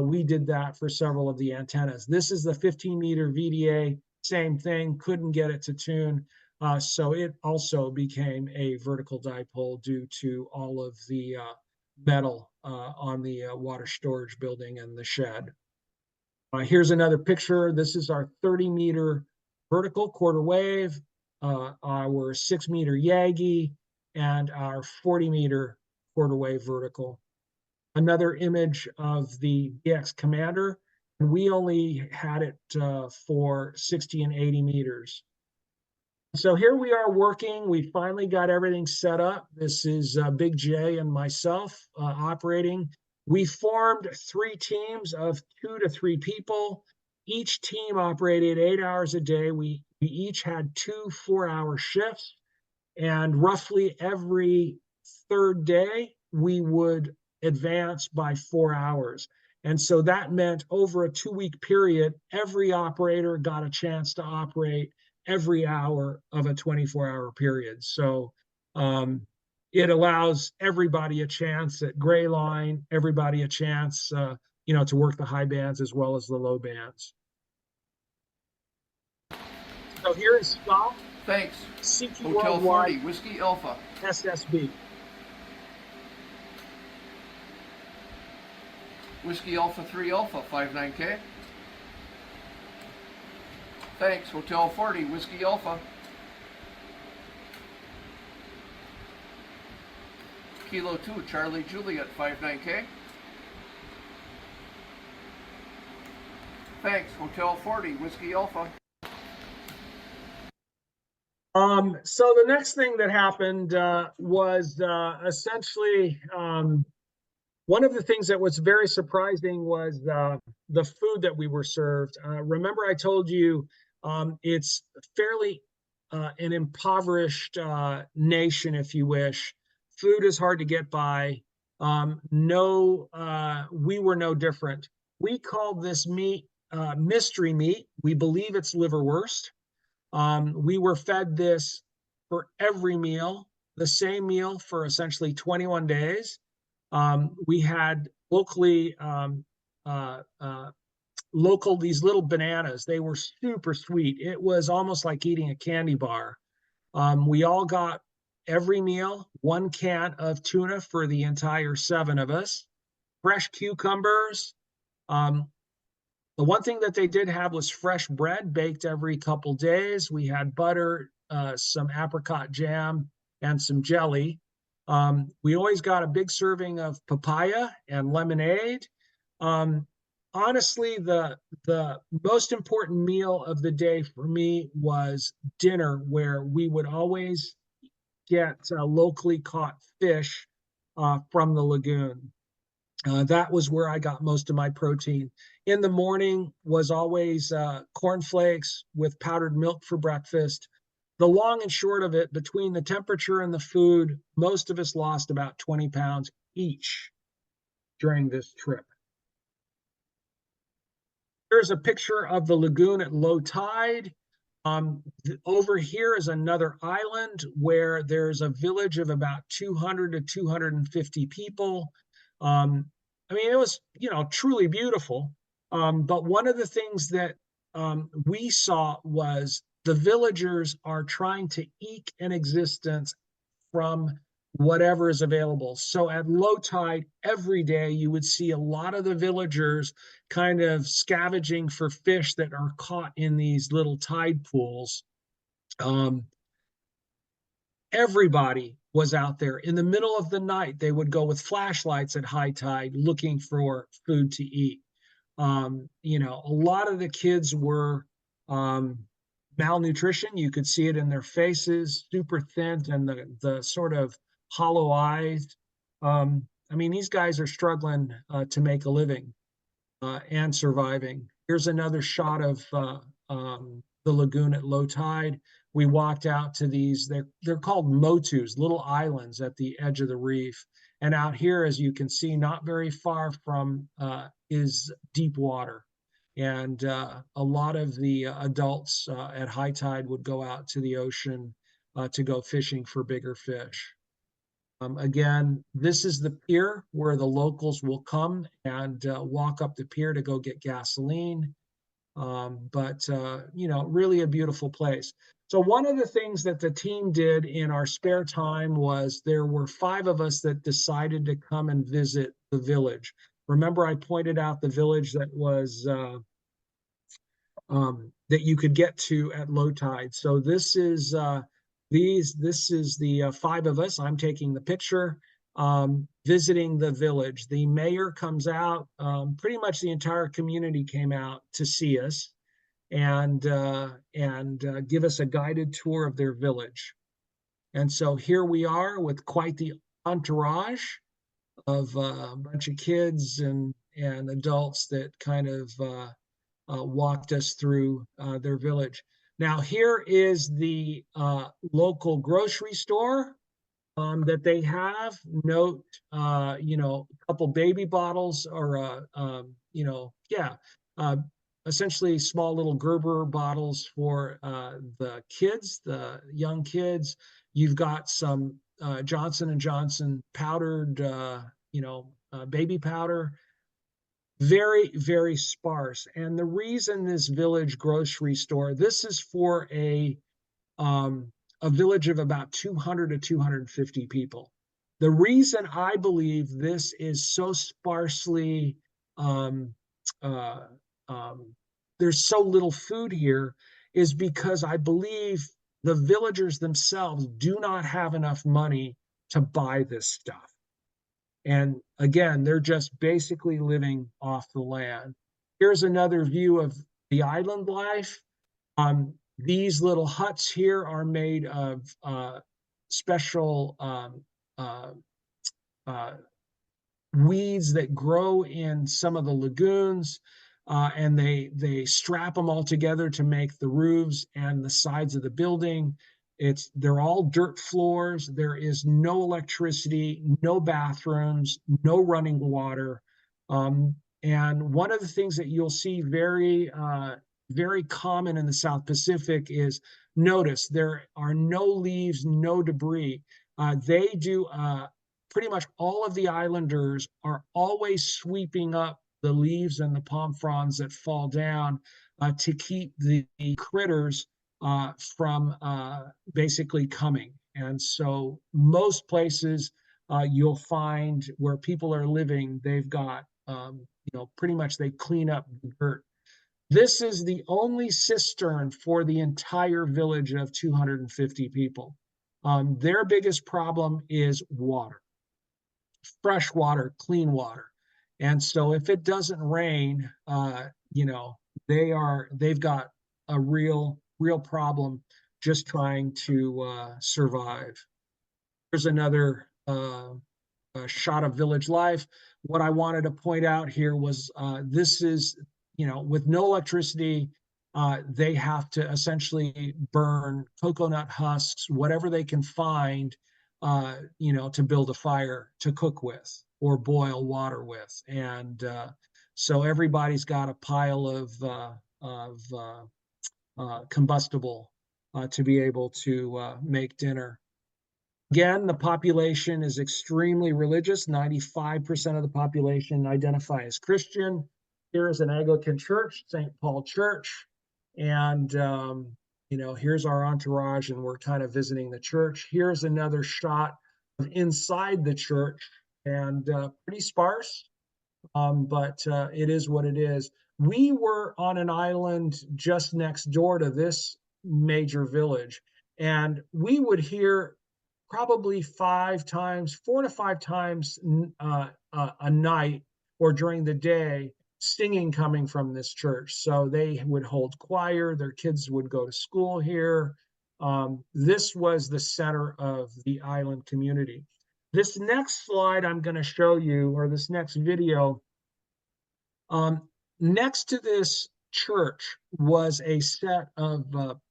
we did that for several of the antennas. This is the 15-meter VDA, same thing, couldn't get it to tune. So it also became a vertical dipole due to all of the metal on the water storage building and the shed. Here's another picture. This is our 30-meter vertical quarter wave, our 6-meter Yagi, and our 40-meter quarter wave vertical. Another image of the DX Commander, and we only had it for 60 and 80 meters. So here we are working. We finally got everything set up. This is Big J and myself operating. We formed 3 teams of 2 to 3 people. Each team operated 8 hours a day. We each had 2 4-hour shifts, and roughly every 3rd day we would advance by 4 hours. And so that meant over a 2-week period, every operator got a chance to operate every hour of a 24-hour period. So it allows everybody a chance at gray line, everybody a chance, to work the high bands as well as the low bands. So here is Scott. Thanks. CQ Hotel Worldwide 40, Whiskey Alpha. SSB. Whiskey Alpha 3 Alpha, 59K. Thanks, Hotel 40, Whiskey Alpha. Kilo 2, Charlie Juliet, 59K. Thanks, Hotel 40, Whiskey Alpha. So the next thing that happened was essentially one of the things that was very surprising was the food that we were served. Remember I told you it's fairly an impoverished nation, if you wish. Food is hard to get by. We were no different. We called this meat mystery meat. We believe it's liverwurst. We were fed this for every meal, the same meal for essentially 21 days. We had locally these little bananas. They were super sweet. It was almost like eating a candy bar. We all got every meal 1 can of tuna for the entire 7 of us, fresh cucumbers. The one thing that they did have was fresh bread baked every couple days. We had butter, some apricot jam, and some jelly. We always got a big serving of papaya and lemonade. Honestly, the most important meal of the day for me was dinner, where we would always get locally caught fish from the lagoon. That was where I got most of my protein. In the morning was always cornflakes with powdered milk for breakfast. The long and short of it, between the temperature and the food, most of us lost about 20 pounds each during this trip. Here's a picture of the lagoon at low tide. Over here is another island where there's a village of about 200 to 250 people. It was, truly beautiful. But one of the things that we saw was the villagers are trying to eke an existence from whatever is available. So at low tide, every day you would see a lot of the villagers kind of scavenging for fish that are caught in these little tide pools. Everybody was out there. In the middle of the night, they would go with flashlights at high tide looking for food to eat. A lot of the kids were malnutrition. You could see it in their faces, super thin, and the sort of hollow eyes. These guys are struggling to make a living and surviving. Here's another shot of the lagoon at low tide. We walked out to these, they're called motus, little islands at the edge of the reef. And out here, as you can see, not very far from is deep water. And a lot of the adults at high tide would go out to the ocean to go fishing for bigger fish. Again, this is the pier where the locals will come and walk up the pier to go get gasoline. You know, really a beautiful place. So one of the things that the team did in our spare time was there were 5 of us that decided to come and visit the village. Remember, I pointed out the village that was that you could get to at low tide. So this is the 5 of us. I'm taking the picture, visiting the village. The mayor comes out, pretty much the entire community came out to see us and give us a guided tour of their village. And so here we are with quite the entourage of a bunch of kids and adults that kind of walked us through their village. Now here is the local grocery store that they have. Note, you know, a couple baby bottles or, you know, yeah, essentially small little Gerber bottles for the kids, the young kids. You've got some Johnson & Johnson powdered, you know, baby powder. Very, very sparse. And the reason this village grocery store, this is for a village of about 200 to 250 people. The reason I believe this is so sparsely, there's so little food here is because I believe the villagers themselves do not have enough money to buy this stuff. And again, they're just basically living off the land. Here's another view of the island life. These little huts here are made of special weeds that grow in some of the lagoons, and they strap them all together to make the roofs and the sides of the building. They're all dirt floors. There is no electricity, no bathrooms, no running water. And one of the things that you'll see very common in the South Pacific is, notice there are no leaves, no debris. They do pretty much all of the islanders are always sweeping up the leaves and the palm fronds that fall down to keep the critters from basically coming. And so most places you'll find where people are living, they've got, you know, pretty much they clean up the dirt. This is the only cistern for the entire village of 250 people. Their biggest problem is water, fresh water, clean water. And so if it doesn't rain, you know, they've got a real problem just trying to survive. Here's another shot of village life. What I wanted to point out here was this is, you know, with no electricity, they have to essentially burn coconut husks, whatever they can find, you know, to build a fire to cook with or boil water with. And so everybody's got a pile of combustible to be able to make dinner. Again, the population is extremely religious. 95% of the population identify as Christian. Here is an Anglican church, St. Paul Church. And, you know, here's our entourage, and we're kind of visiting the church. Here's another shot of inside the church, and pretty sparse, but it is what it is. We were on an island just next door to this major village, and we would hear probably 4 to 5 times a night or during the day, singing coming from this church. So they would hold choir, their kids would go to school here. This was the center of the island community. This next slide I'm going to show you, or this next video, next to this church was a set of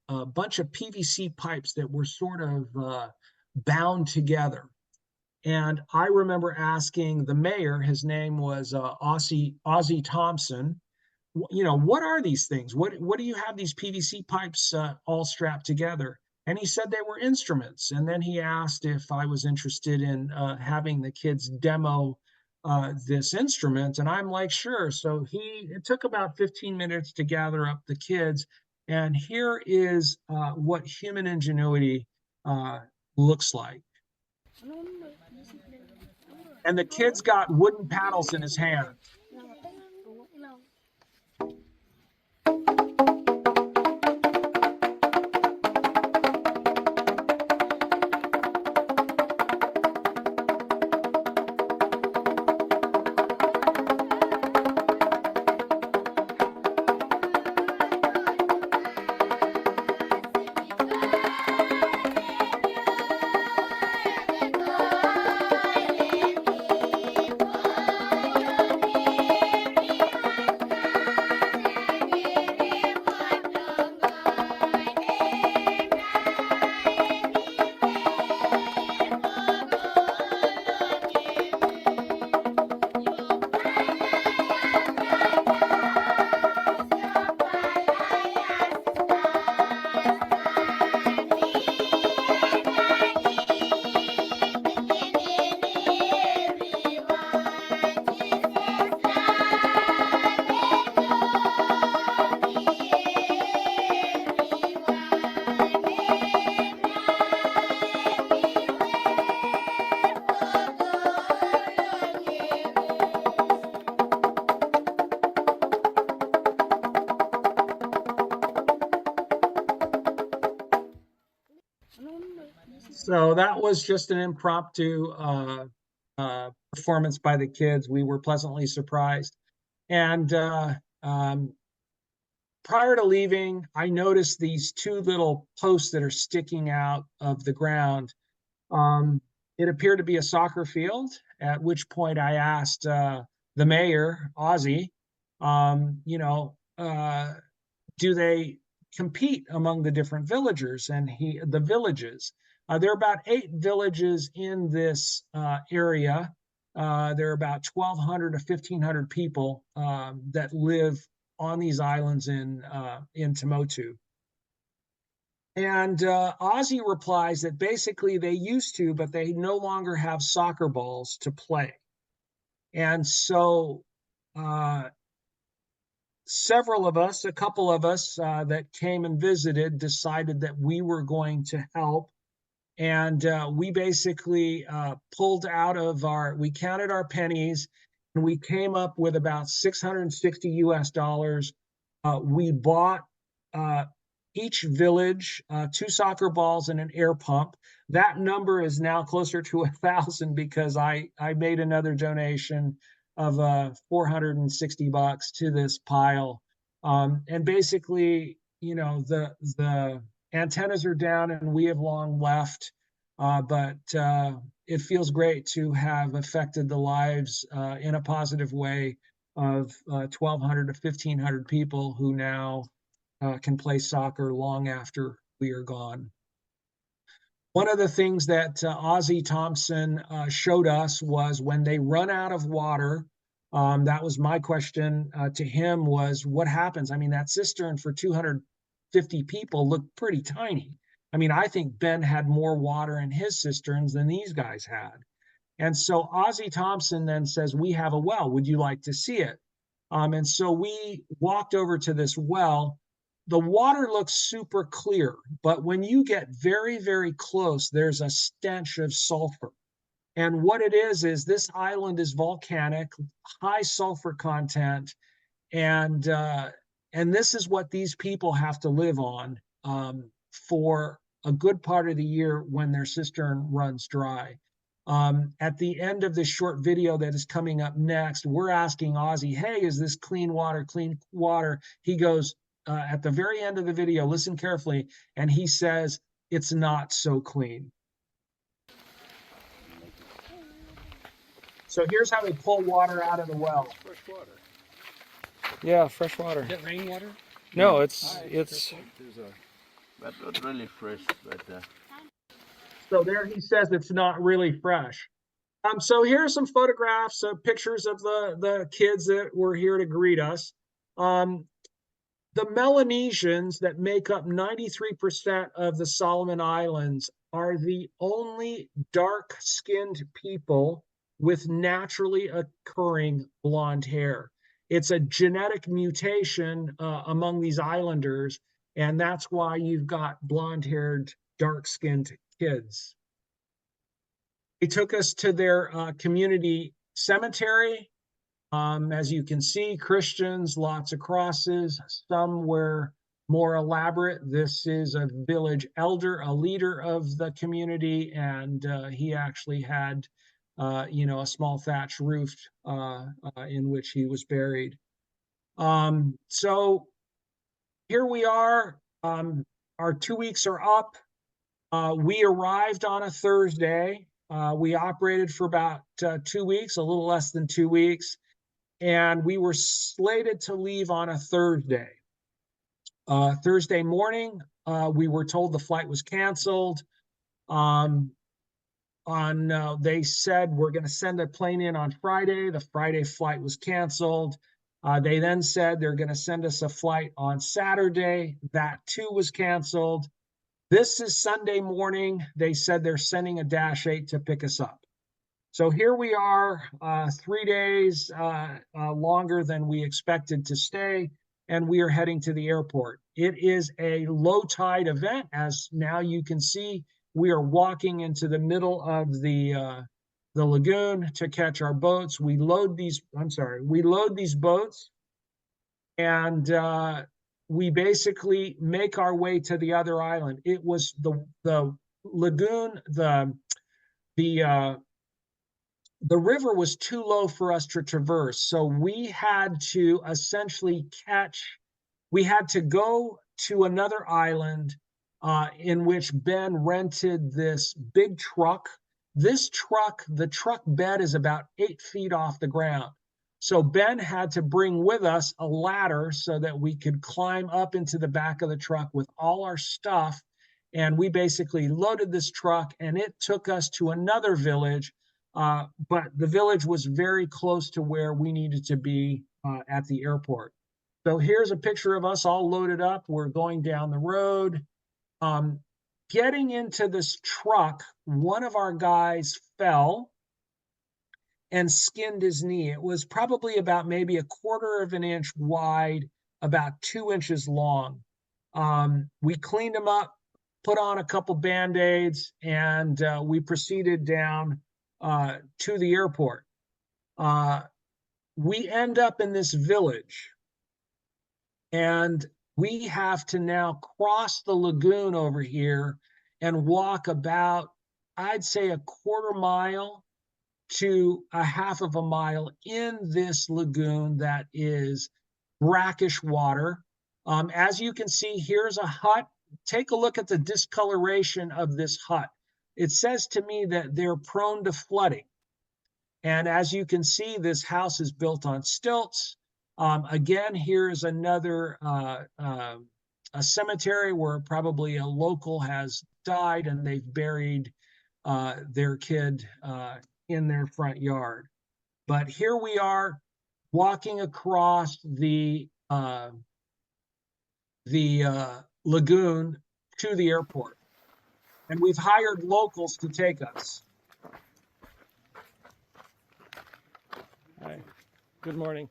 a bunch of PVC pipes that were sort of bound together. And I remember asking the mayor, his name was Ozzie Thompson, you know, what are these things? What do you have these PVC pipes all strapped together? And he said they were instruments. And then he asked if I was interested in having the kids demo this instrument. And I'm like, sure. So it took about 15 minutes to gather up the kids. And here is what human ingenuity looks like. And the kid's got wooden paddles in his hand. So that was just an impromptu performance by the kids. We were pleasantly surprised. And prior to leaving, I noticed these two little posts that are sticking out of the ground. It appeared to be a soccer field, at which point I asked the mayor, Ozzie, you know, do they compete among the different villagers and the villages? There are about 8 villages in this area. There are about 1,200 to 1,500 people that live on these islands in Temotu. And Ozzie replies that basically they used to, but they no longer have soccer balls to play. And so several of us, a couple of us that came and visited, decided that we were going to help. And we basically pulled out of we counted our pennies, and we came up with about $660 US. We bought each village 2 soccer balls and an air pump. That number is now closer to 1,000 because I made another donation of $460 to this pile. And basically, you know, the antennas are down and we have long left, but it feels great to have affected the lives in a positive way of 1,200 to 1,500 people who now can play soccer long after we are gone. One of the things that Ozzie Thompson showed us was when they run out of water, that was my question to him was, what happens? I mean, that cistern for 250 people looked pretty tiny. I mean, I think Ben had more water in his cisterns than these guys had. And so Ozzie Thompson then says, we have a well. Would you like to see it? And so we walked over to this well. The water looks super clear, but when you get very, very close, there's a stench of sulfur. And what it is this island is volcanic, high sulfur content, and this is what these people have to live on for a good part of the year when their cistern runs dry. At the end of this short video that is coming up next, we're asking Ozzie, hey, is this clean water, clean water? He goes, at the very end of the video, listen carefully, and he says, it's not so clean. So here's how we pull water out of the well. Fresh water. Yeah, fresh water. Is it rainwater? No, it's There's but not really fresh, but So there he says it's not really fresh. So here are some photographs, pictures of the kids that were here to greet us. The Melanesians that make up 93% of the Solomon Islands are the only dark-skinned people with naturally occurring blonde hair. It's a genetic mutation among these islanders, and that's why you've got blonde-haired, dark-skinned kids. They took us to their community cemetery. As you can see, Christians, lots of crosses, some were more elaborate. This is a village elder, a leader of the community, and he actually had, a small thatch roof in which he was buried. So here we are. Our 2 weeks are up. We arrived on a Thursday. We operated for about 2 weeks, a little less than 2 weeks. And we were slated to leave on a Thursday. Thursday morning, we were told the flight was canceled. They said we're going to send a plane in on Friday. The Friday flight was canceled. They then said they're going to send us a flight on Saturday. That too was canceled. This is Sunday morning. They said they're sending a Dash 8 to pick us up. So here we are, 3 days longer than we expected to stay, and we are heading to the airport. It is a low tide event. As now you can see, we are walking into the middle of the lagoon to catch our boats. We load these boats, and we basically make our way to the other island. It was the lagoon, the river was too low for us to traverse. So we had to essentially go to another island in which Ben rented this big truck. The truck bed is about 8 feet off the ground. So Ben had to bring with us a ladder so that we could climb up into the back of the truck with all our stuff. And we basically loaded this truck, and it took us to another village. But the village was very close to where we needed to be at the airport. So here's a picture of us all loaded up. We're going down the road. Getting into this truck, one of our guys fell and skinned his knee. It was probably about maybe a quarter of an inch wide, about 2 inches long. We cleaned him up, put on a couple Band-Aids, and we proceeded down to the airport. We end up in this village, and we have to now cross the lagoon over here and walk about, I'd say, a quarter mile to a half of a mile in this lagoon that is brackish water. As you can see, here's a hut. Take a look at the discoloration of this hut. It says to me that they're prone to flooding. And as you can see, this house is built on stilts. Again, here's another a cemetery where probably a local has died and they've buried their kid in their front yard. But here we are walking across the lagoon to the airport. And we've hired locals to take us. Hi. Good morning.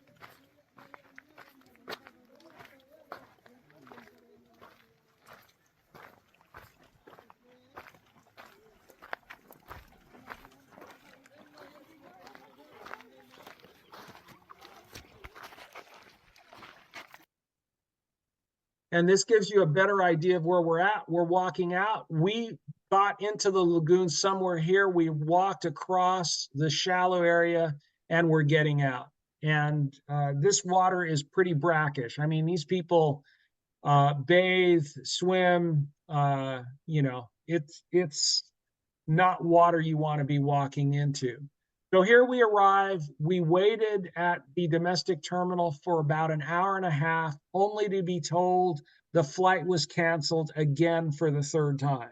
And this gives you a better idea of where we're at. We're walking out. We got into the lagoon somewhere here. We walked across the shallow area and we're getting out. And this water is pretty brackish. I mean, these people bathe, swim, it's not water you want to be walking into. So here we arrive. We waited at the domestic terminal for about an hour and a half, only to be told the flight was canceled again for the third time.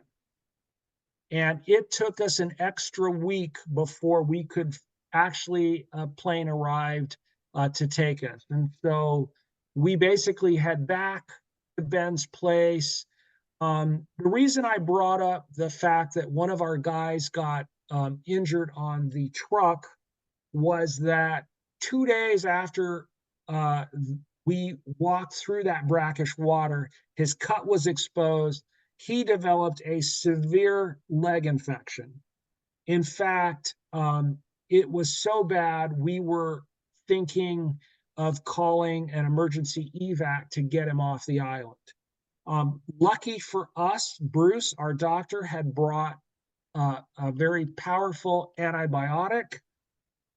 And it took us an extra week before we could actually, a plane arrived to take us. And so we basically head back to Ben's place. The reason I brought up the fact that one of our guys got injured on the truck was that 2 days after we walked through that brackish water, his cut was exposed. He developed a severe leg infection. In fact, it was so bad, we were thinking of calling an emergency evac to get him off the island. Lucky for us, Bruce, our doctor, had brought a very powerful antibiotic,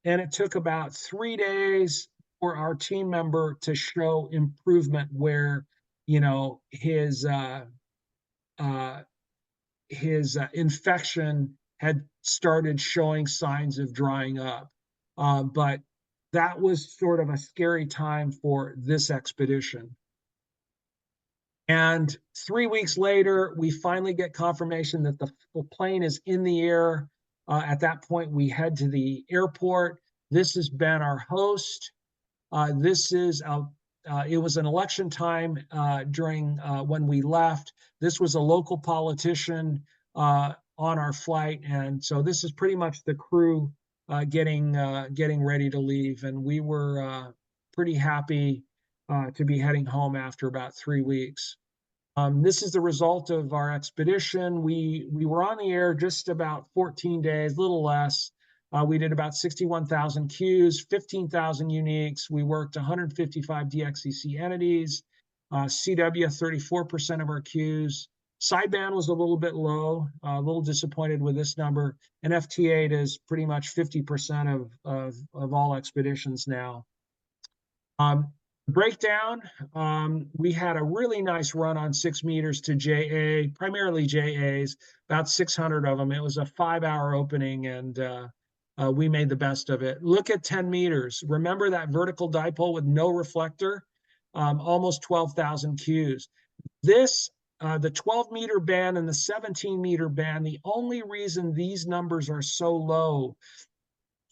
and it took about 3 days for our team member to show improvement where, you know, his infection had started showing signs of drying up. But that was sort of a scary time for this expedition. And 3 weeks later, we finally get confirmation that the plane is in the air. At that point, we head to the airport. This has been our host. It was an election time during when we left. This was a local politician on our flight, and so this is pretty much the crew getting ready to leave. And we were pretty happy to be heading home after about 3 weeks. This is the result of our expedition. We were on the air just about 14 days, a little less. We did about 61,000 queues, 15,000 uniques. We worked 155 DXCC entities, CW 34% of our queues. Sideband was a little bit low, a little disappointed with this number. And FT8 is pretty much 50% of all expeditions now. Breakdown, we had a really nice run on 6 meters to JA, primarily JAs, about 600 of them. It was a 5-hour opening, and we made the best of it. Look at 10 meters. Remember that vertical dipole with no reflector? Almost 12,000 queues. This, the 12-meter band and the 17-meter band, the only reason these numbers are so low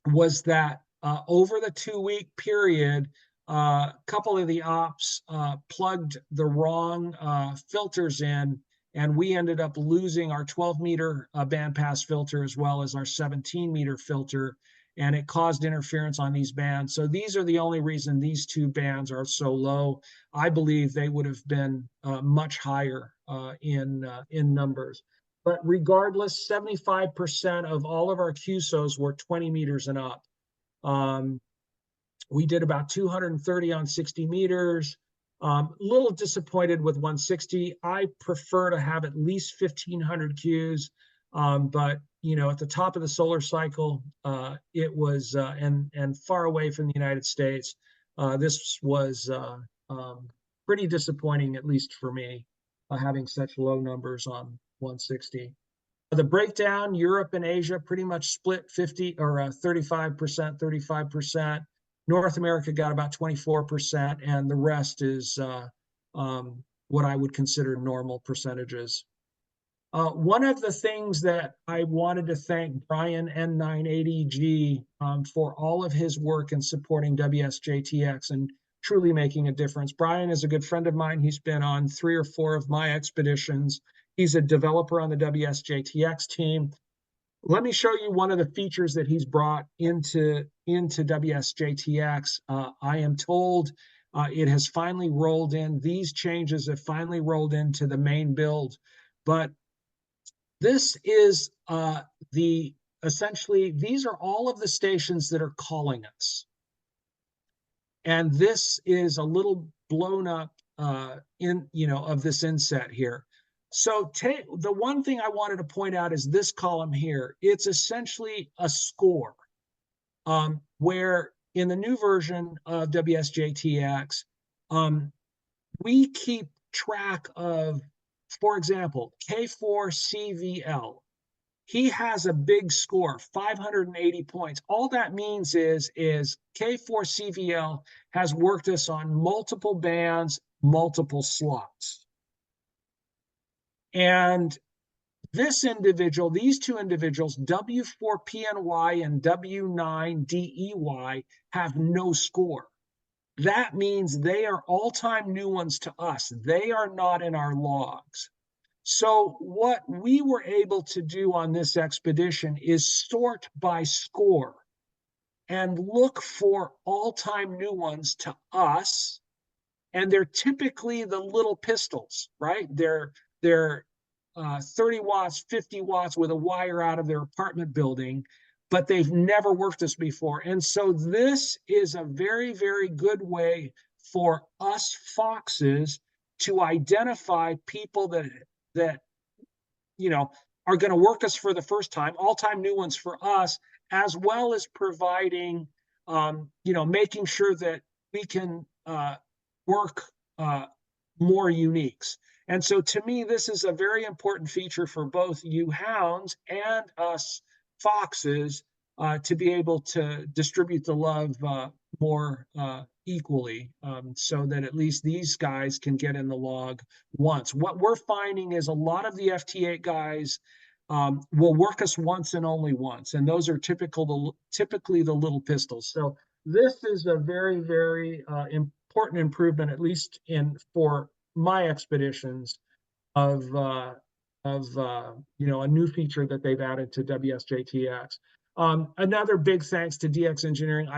was that over the 2-week period, a couple of the ops plugged the wrong filters in, and we ended up losing our 12-meter bandpass filter as well as our 17-meter filter, and it caused interference on these bands. So these are the only reason these two bands are so low. I believe they would have been much higher in numbers. But regardless, 75% of all of our QSOs were 20 meters and up. We did about 230 on 60 meters. A little disappointed with 160. I prefer to have at least 1,500 Qs, but you know, at the top of the solar cycle, it was and far away from the United States. This was pretty disappointing, at least for me, having such low numbers on 160. The breakdown: Europe and Asia pretty much split 50 or 35%, 35%. North America got about 24%, and the rest is what I would consider normal percentages. One of the things that I wanted to thank Brian N980G for all of his work in supporting WSJTX and truly making a difference. Brian is a good friend of mine. He's been on 3 or 4 of my expeditions. He's a developer on the WSJTX team. Let me show you one of the features that he's brought into WSJTX. I am told it has finally rolled in. These changes have finally rolled into the main build. But this is essentially, these are all of the stations that are calling us. And this is a little blown up of this inset here. So the one thing I wanted to point out is this column here. It's essentially a score where in the new version of WSJTX, we keep track of, for example, K4CVL. he has a big score, 580 points. All that means is K4CVL has worked us on multiple bands, multiple slots. And this individual, these two individuals, W4PNY and W9DEY, have no score. That means they are all-time new ones to us. They are not in our logs. So what we were able to do on this expedition is sort by score and look for all-time new ones to us. And they're typically the little pistols, right? They're 30 watts, 50 watts with a wire out of their apartment building, but they've never worked us before. And so this is a very, very good way for us foxes to identify people that you know, are going to work us for the first time, all-time new ones for us, as well as providing, you know, making sure that we can work more uniques. And so to me, this is a very important feature for both you hounds and us foxes to be able to distribute the love more equally, so that at least these guys can get in the log once. What we're finding is a lot of the FT8 guys will work us once and only once, and those are typically the little pistols. So this is a very, very important improvement, at least for my expeditions, of you know, a new feature that they've added to WSJTX. Another big thanks to DX Engineering.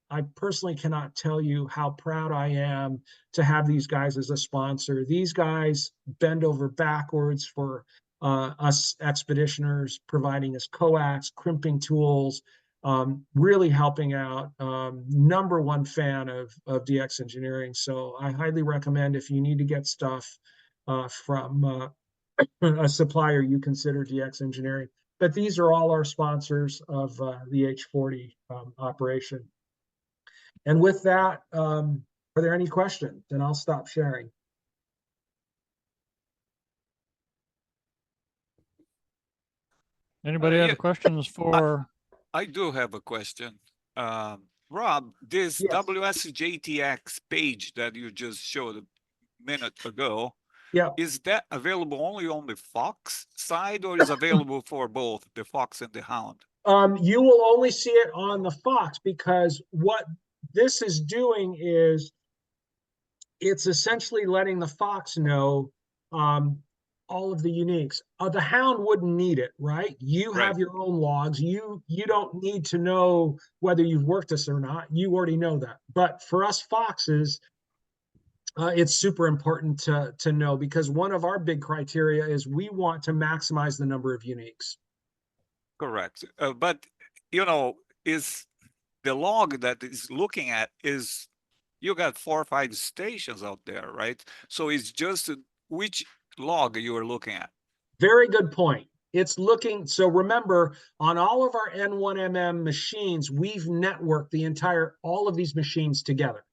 I personally cannot tell you how proud I am to have these guys as a sponsor. These guys bend over backwards for us expeditioners, providing us coax, crimping tools, really helping out. Number one fan of DX Engineering. So I highly recommend, if you need to get stuff from a supplier, you consider DX Engineering. But these are all our sponsors of the H40 operation. And with that, are there any questions? And I'll stop sharing. Anybody have questions for? I do have a question. Rob, this Yes. WSJTX page that you just showed a minute ago, Yeah. is that available only on the Fox side, or is available for both the Fox and the Hound? You will only see it on the Fox, because what this is doing is it's essentially letting the Fox know all of the uniques. The Hound wouldn't need it, right? You have Right. your own logs. You don't need to know whether you've worked us or not. You already know that. But for us foxes, it's super important to know, because one of our big criteria is we want to maximize the number of uniques. Correct. But, you know, is the log that is looking at is, you got 4 or 5 stations out there, right? So it's just which log you are looking at. Very good point. It's looking, so remember, on all of our N1MM machines, we've networked all of these machines together.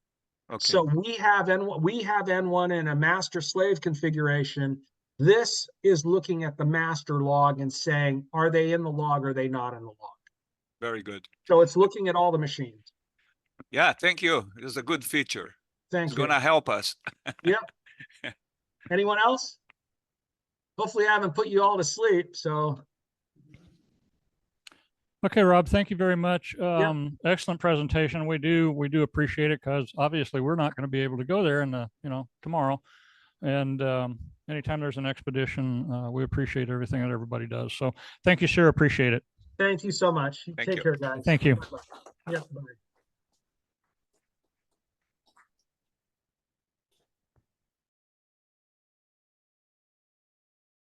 Okay. So we have N1 in a master slave configuration. This is looking at the master log and saying, are they in the log or are they not in the log? Very good. So it's looking at all the machines. Yeah, thank you. It's a good feature. Thank It's you. gonna help us. Yep. Anyone else? Hopefully I haven't put you all to sleep, so. Okay, Rob, thank you very much. Excellent presentation. We do appreciate it, because obviously we're not going to be able to go there in the, tomorrow. And anytime there's an expedition, we appreciate everything that everybody does. So thank you, sir. Appreciate it. Thank you so much. Thank Take you. care, guys. Thank you. Yep, bye.